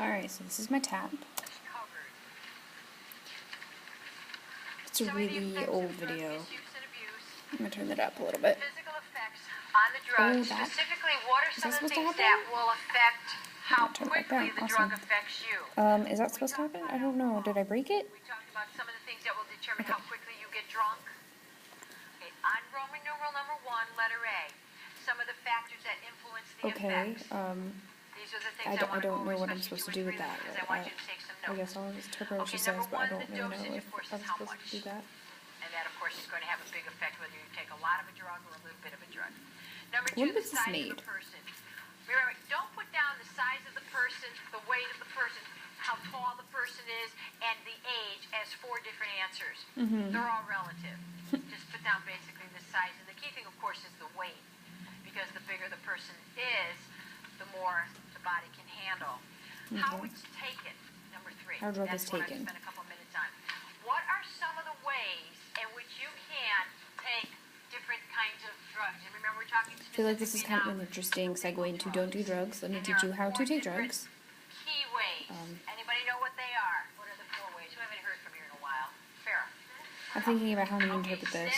Alright, so this is my tab. It's a really old video. I'm going to turn it up a little bit. On the drug, specifically, what are some of the things that will affect how quickly the drug affects you? Is that supposed to happen? I don't know. Did I break it? We talked about some of the things that will determine how quickly you get drunk. Okay, on Roman numeral number 1, letter A, some of the factors that influence the effects. These are the things I don't know over, what I'm supposed to do with that. I want you to take some notes. I guess I'll just interpret what she says, but I don't really know if I'm supposed to do that. And that, of course, is going to have a big effect whether you take a lot of a drug or a little bit of a drug. Number 2, When the was this size made? of the person. Remember, don't put down the size of the person, the weight of the person, how tall the person is, and the age as 4 different answers. They're all relative. Just put down basically the size. And the key thing, of course, is the weight. Because the bigger the person is, the more the body can handle. How it's taken, number 3. How drug is That's what I taken. spent a couple minutes on. What are some of the ways in which you can take different kinds of drugs? And remember, we're talking I feel like this is kind of an interesting segue into don't do drugs. Let me teach you how to take drugs. Key ways. Anybody know what they are? What are the 4 ways? We haven't heard from you in a while. Farrah. I'm thinking about how I'm going to interpret this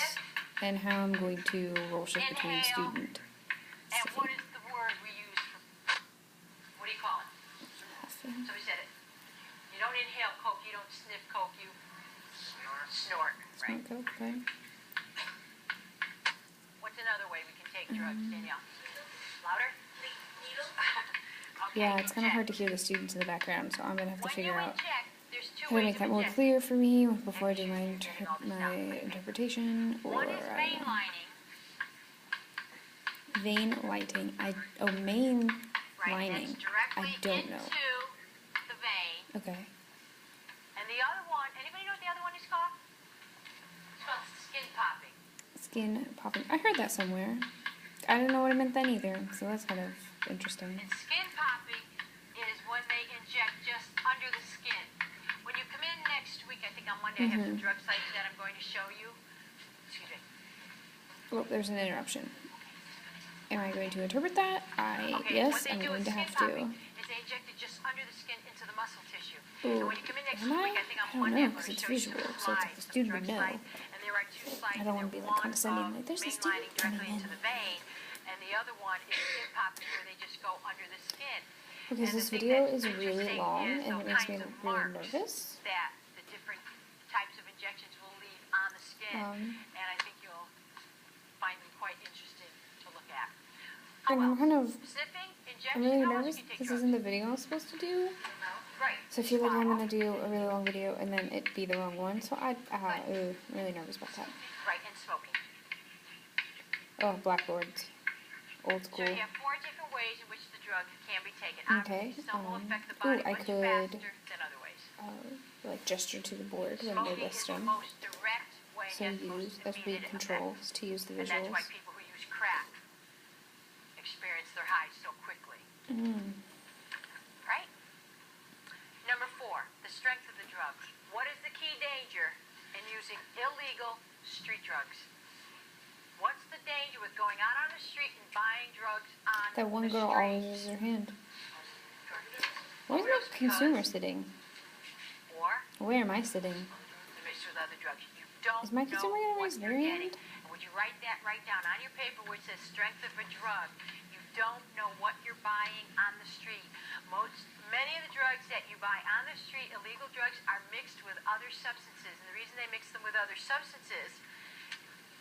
and how I'm going to role shift between student. And what is the word we use for, what do you call it? Somebody said it. You don't inhale coke, you don't sniff coke, you snort. Right. Okay. What's another way we can take drugs, Danielle? Louder? Okay, Yeah, it's kind of hard to hear the students in the background, so I'm going to have to figure out there's 2 how to ways make that more inject. clear for me before I do my interpretation, or One is I vein don't know. lining. Vein lighting. Main Right, lining. that's directly I don't know. into the vein. Okay. And the other one, anybody know what the other one is called? It's called skin popping. Skin popping. I heard that somewhere. I don't know what it meant then either, so that's kind of interesting. And skin popping is when they inject just under the skin. When you come in next week, I think on Monday, I have some drug sites that I'm going to show you. Excuse me. Oh, there's an interruption. Am I going to interpret that? Okay, Yes, what they I'm do going with to skin have popping to. is they inject it just under the skin into the muscle tissue. Ooh, And when you come in next am week, I? I think on I don't Monday, know, I'm going 'cause to it's show you some visual, so it's like the slides, some student drug would know. slides. And there are 2 slides. I don't want to be like condescending, like there's a student coming directly into in. the vein, and the other one is skin popping where they just go under the skin. Because And this the thing video that's is really interesting long is and those it makes me kinds of really marks nervous. that the different types of injections will leave on the skin, and I think you'll find them quite interesting to look at. And I'm kind of, Sniffing, I'm injection, really how else nervous can you take this drugs? isn't the video I'm supposed to do. Right. So I feel like I'm going to do a really long video and then it be the wrong one. So I'm really nervous about that. Right, and smoking. Oh, blackboards. Old So school. you have 4 different ways in which the drug can be taken. Okay, Obviously, some will affect the body I much could, faster than other ways. Like gesture to the board when they Smoking list is the them. most direct way, So has most use, that's immediate read controls effect. to use the And that's why visuals. people who use crack experience their highs so quickly. Right? Number 4, the strength of the drug. What is the key danger in using illegal street drugs? What's the danger with going out on the street and buying drugs on That one the girl street? always uses her hand. Where's my consumer sitting? Or Where am I sitting? mixed with other drugs. You don't Is my consumer know gonna what raise you're their getting. hand? And would you write down on your paper where it says strength of a drug? You don't know what you're buying on the street. Many of the drugs that you buy on the street, illegal drugs, are mixed with other substances. And the reason they mix them with other substances,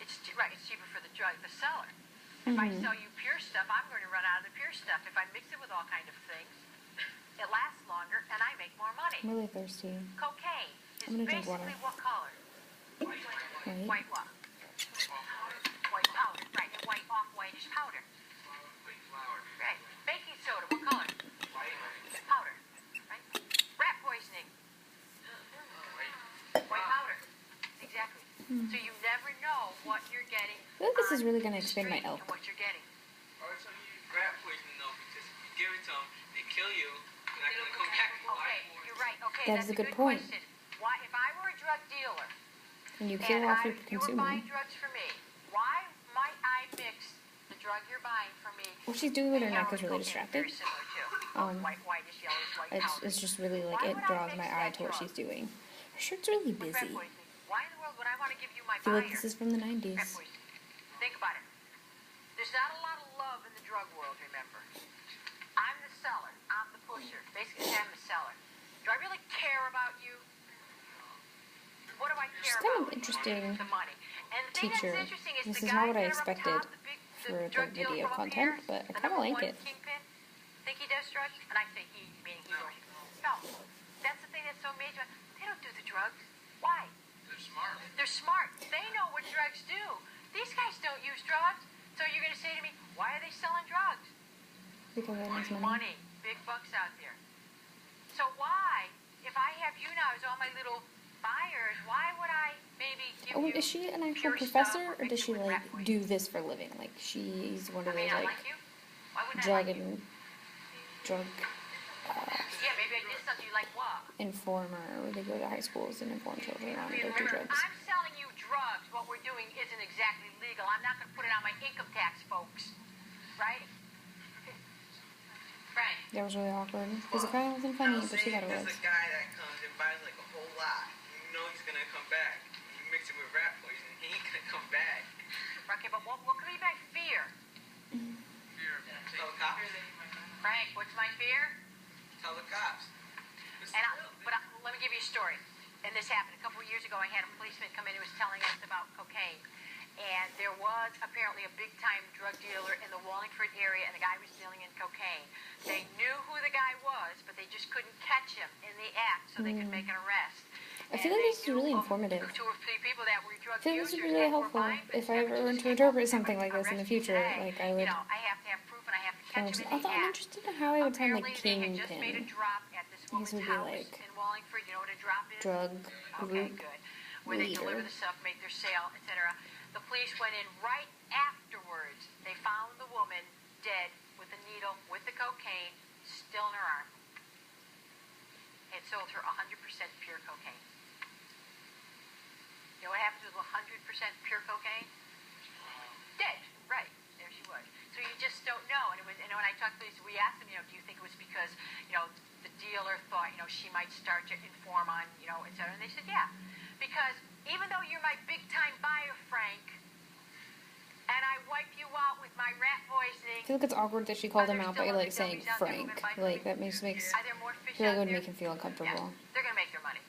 it's cheaper for the seller. If I sell you pure stuff, I'm going to run out of the pure stuff. If I mix it with all kinds of things, it lasts longer and I make more money. I'm really thirsty. Cocaine is I'm gonna drink basically water. what color? White. White what? White powder, right, and white off-whitish powder. Right. Baking soda, what color? Powder, right? Rat poisoning. White powder. Exactly. So you never know what you're getting. I feel like this is on really going to the explain my street elk. and what you're getting. Alright, so you use rat poisoning though, because if you give it to them, they kill you, you're not gonna come back Okay, alive for it. you're right. Okay, That that's is a good point. question. Why, if I were a drug dealer And you kill and off your you were consumer. buying drugs for me, why might I mix the drug you're buying from me. What she's doing with her and neck is heroin really cocaine, distracting. very similar too. Whitish, yellowish, white powder. It's just really like, Why it would I draws mix my eye that to what drug she's doing. Her shirt's really with rat busy. poisoning? Why in the world would I want to give you my I feel buyer? like this is from the 90s. Rat poisoning. Think about it. There's not a lot of love in the drug world, remember. I'm the seller. I'm the pusher. Basically, I'm the seller. Do I really care about you? What do I care She's about? kind of interesting The money. And the thing teacher. that's interesting is This the is not guy what I there up expected top, the for the drug dealer video from up content, here, but I the kind of number like one it. kingpin, think he does drugs? And I say he, meaning he or she. No. That's the thing that's so major. They don't do the drugs. Why? They're smart. They're smart. They know what drugs do. These guys don't use drugs. So you're going to say to me, why are they selling drugs? Because it makes money. Money. Big bucks out there. So why, if I have you now as all my little buyers, why would I maybe give Oh, you is she an actual pure professor, stuff or does mix she it with like rat poison? do this for a living? Like she's one of I mean, those I like like you. Why wouldn't drug I like you? and drug Yeah, maybe I did something you like what? informer, where they go to high schools and inform children on their do Remember, drugs. I'm selling you drugs. What we're doing isn't exactly legal. I'm not going to put it on my income tax, folks. Right? Right. That was really awkward because it kind of wasn't funny, but she thought it was. There's a guy that comes and buys like a whole lot. You know he's gonna come back. You mix it with rat poison, he ain't gonna come back. Okay, but what could be my fear? Fear. Tell the cops. Frank, what's my fear? Tell the cops. Let me give you a story. And this happened a couple of years ago. I had a policeman come in who was telling us about cocaine. And there was apparently a big-time drug dealer in the Wallingford area, and the guy was dealing in cocaine. They knew who the guy was, but they just couldn't catch him in the act, so they could make an arrest. I feel like this is really informative. 2 or 3 people that were drug I feel this users is really that were helpful buying if this. I ever were to interpret something like this in the future. Like I would. You know, I have to have proof, and I have to catch him in the Although I'm act. interested in how I would find like Apparently, they had just made a kingpin, drop at this woman's would be house like in Wallingford. You know what a drop is? drug Okay, group good. Where they deliver leader. the stuff, make their sale, etc. The police went in right afterwards. They found the woman dead with a needle, with the cocaine, still in her arm. Had sold her 100% pure cocaine. You know what happens with 100% pure cocaine? Dead. Right. There she was. So you just don't know. And when I talked to police, we asked them, do you think it was because, the dealer thought, she might start to inform on, et cetera. And they said, yeah. Because even though you're my big-time buyer, Frank, and I wipe you out with my rat poisoning, I feel like it's awkward that she called him out by like saying Frank. Like that makes are there more fish I feel like it out would there? make him feel uncomfortable. Yeah. They're going to make their money.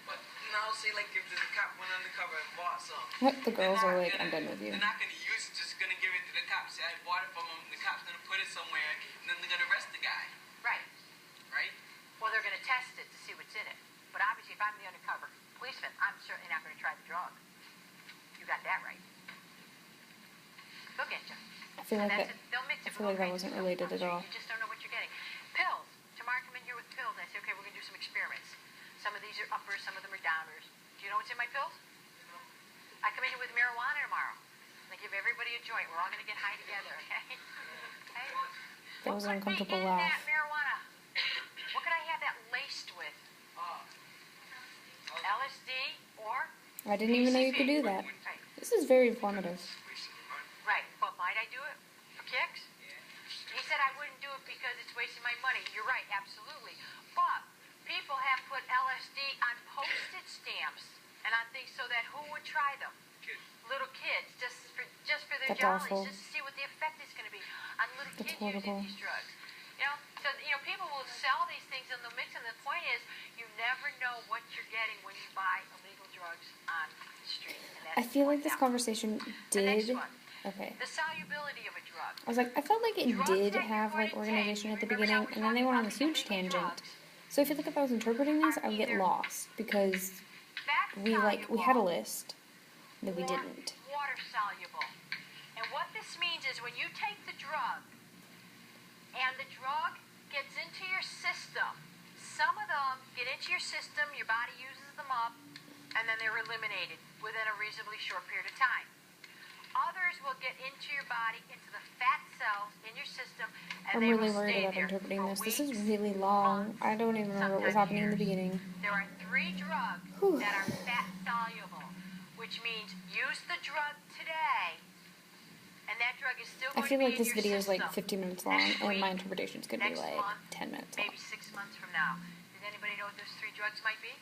But now say like if the cop went undercover and bought some. The girls are like, I'm done with you. They're not gonna use it, just gonna give it to the cops. Say I bought it from them, the cops gonna put it somewhere, and then they're gonna arrest the guy. Right. Right? Well, they're going to test it to see what's in it. But obviously, if I'm the undercover policeman, I'm certainly not going to try the drug. You got that right. They'll get you. I feel like that. They'll mix it I feel like that wasn't related at all. You just don't know what you're getting. Pills. Tomorrow I come in here with pills, and I say, okay, we're going to do some experiments. Some of these are uppers, some of them are downers. Do you know what's in my pills? I come in here with marijuana tomorrow. And I give everybody a joint. We're all going to get high together, okay? Okay? That was an What could be uncomfortable in laugh. that marijuana? What could I have that laced with? LSD or? I didn't even know you could do that. Right. This is very informative. Right. But might I do it for kicks? He said I wouldn't do it because it's wasting my money. You're right, absolutely. But people have put LSD on postage stamps and on things so that who would try them? Little kids, just for their That's jollies, awful. just to see what the effect is going to be on little That's kids horrible. using these drugs. So people will sell these things and they'll mix them. The point is, you never know what you're getting when you buy illegal drugs on the street. And that's I feel the like point this now. conversation The next did. one. Okay. The solubility of a drug. I was like, I felt like it Drugs did that you're have going like to organization take. at the Remember how beginning, we and then they talked went on about this huge illegal tangent. drugs? So I feel like if I was interpreting this, I would get lost because Fat we soluble had a list that we or didn't. Water soluble. And what this means is when you take the drug and the drug gets into your system, some of them get into your system, your body uses them up, and then they're eliminated within a reasonably short period of time. Others will get into your body, into the fat cells in your system, and I'm they really will worried stay about there interpreting for this. This is weeks, really long. months, I don't even remember what was sometimes happening in the years. beginning. There are 3 drugs Whew. that are fat soluble, which means use the drug today, And that drug is still I going feel to be like in this your video is like system 15 minutes long, next and week, my interpretation is going to be next like month, 10 minutes long. maybe 6 months from now. Does anybody know what those 3 drugs might be?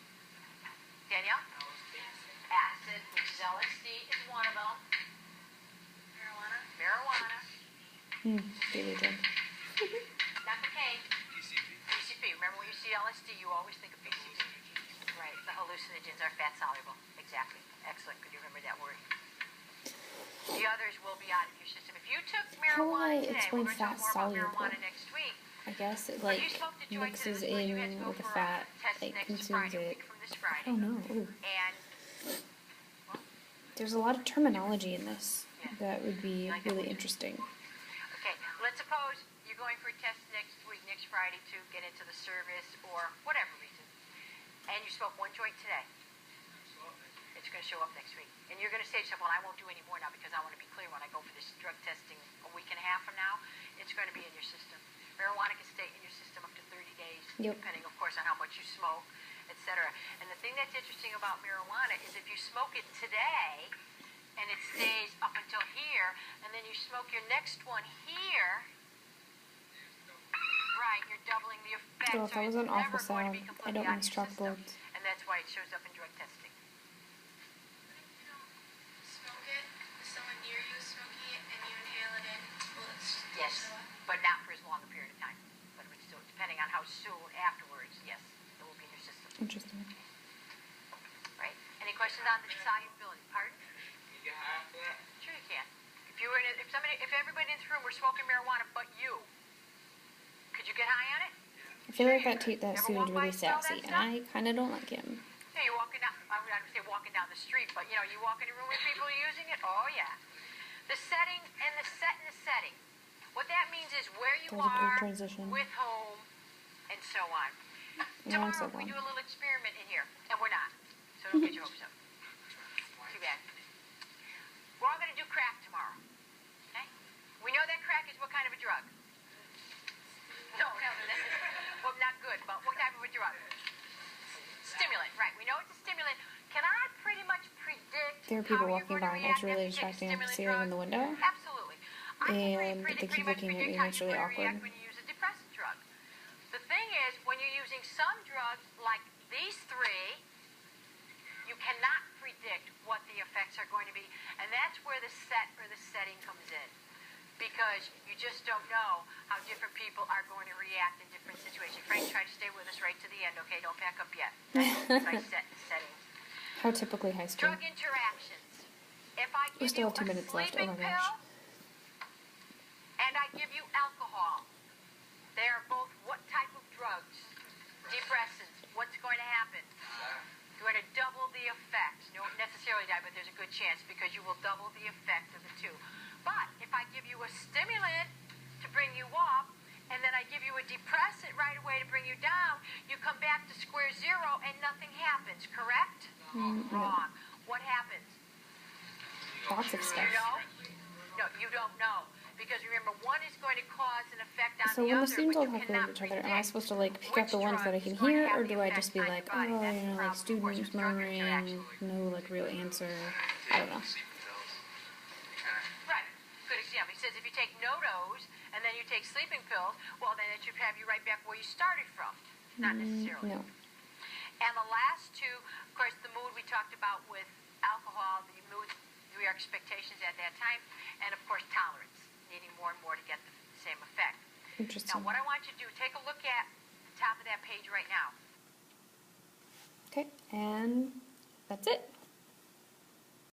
Danielle? Acid, which is LSD, is one of them. Marijuana. Daily drug. Not cocaine. PCP. PCP. Remember when you see LSD, you always think of PCP. Right. The hallucinogens are fat soluble. Exactly. Excellent. Could you remember that word? The others will be out of your system. If you took How will I marijuana today, explain we're going to talk fat more about soluble? marijuana next week. I guess it But like you smoked a joint mixes today, you had to in go with the for a fat, test like next consumes Friday, a it. week from this I Friday. don't know. Ooh. And There's a lot of terminology in this Yeah. that would be Like that really one. interesting. okay, let's suppose you're going for a test next week, next Friday, to get into the service or whatever reason, and you smoke one joint today. It's going to show up next week. And you're going to say to yourself, well, I won't do any more now because I want to be clear when I go for this drug testing a week and a half from now. It's going to be in your system. Marijuana can stay in your system up to 30 days, Yep. depending, of course, on how much you smoke, etc. And the thing that's interesting about marijuana is if you smoke it today and it stays up until here, and then you smoke your next one here, right, you're doubling the effect. Girl, so that was it's an awful never going to sound. be I completely don't out of miss your system. chalkboards. And that's why it shows up in drug testing. Smoke it, if someone near you is smoking it and you inhale it in, will it still Yes, show up? but not for as long a period of time. But it would still, depending on how soon afterwards, yes, it will be in your system. Interesting. Right? Any questions on the solubility? Pardon? Can you get high after that? Sure you can. If you were in a, if everybody in this room were smoking marijuana but you, could you get high on it? I feel like Sure that you could. that Ever seemed walk by really and smell that sassy, and stuff? I kind of don't like him. Yeah, you're walking down, I would say walking down the street, but you know, you walk in a room with people using it, oh yeah. The setting and the setting. What that means is where you That was a good are, transition. with whom, and so on. Yeah, I'm so Tomorrow we glad. do a little experiment in here, and we're not, so don't get your hopes up. Too bad. We're all going to do crack tomorrow, okay? We know that crack is what kind of a drug? No, well, not good, but what type of a drug? Stimulant, right. We know it's a stimulant. Can I pretty much predict There are how people you're walking going to by, and it's react really after you take a distracting. I can stimulant see her in the drug? window, Absolutely. I can and pretty they keep much looking at me, predict and how it's you're really going to react awkward. when you use a depressant drug. The thing is, when you're using some drugs like these 3, you cannot predict what the effects are going to be, and that's where the setting comes in. Because you just don't know how different people are going to react in different situations. Frank, try to stay with us right to the end, okay? Don't pack up yet. By setting. How typically high school. Drug interactions. If I We give still you have 2 a minutes left. Oh sleeping my gosh. pill and I give you alcohol, they are both what type of drugs? Depressants. What's going to happen? You're going to double the effect. You won't necessarily die, but there's a good chance because you will double the effect of the 2. But if I give you a stimulant to bring you up, and then I give you a depressant right away to bring you down, you come back to square 0 and nothing happens, correct? No. Wrong. What happens? Lots of stuff. You know? No, you don't know. Because remember, one is going to cause an effect on So the when the other, students but all you talk over cannot each other, am I predict supposed to like pick which out the ones that I drug can is going to hear, have or the do I effect just be on your like, body? oh, That's you the know, like problem, of course, students with drug murmuring, interaction. no like real answer. I don't know. Sleeping pills. Kinda. Right. Good example. He says if you take no-dose and then you take sleeping pills, well, then it should have you right back where you started from. Not necessarily. No. And the last 2, of course, the mood we talked about with alcohol, the mood, your expectations at that time, and of course, tolerance, needing more and more to get the same effect. Interesting. Now, what I want you to do, take a look at the top of that page right now. Okay, and that's it.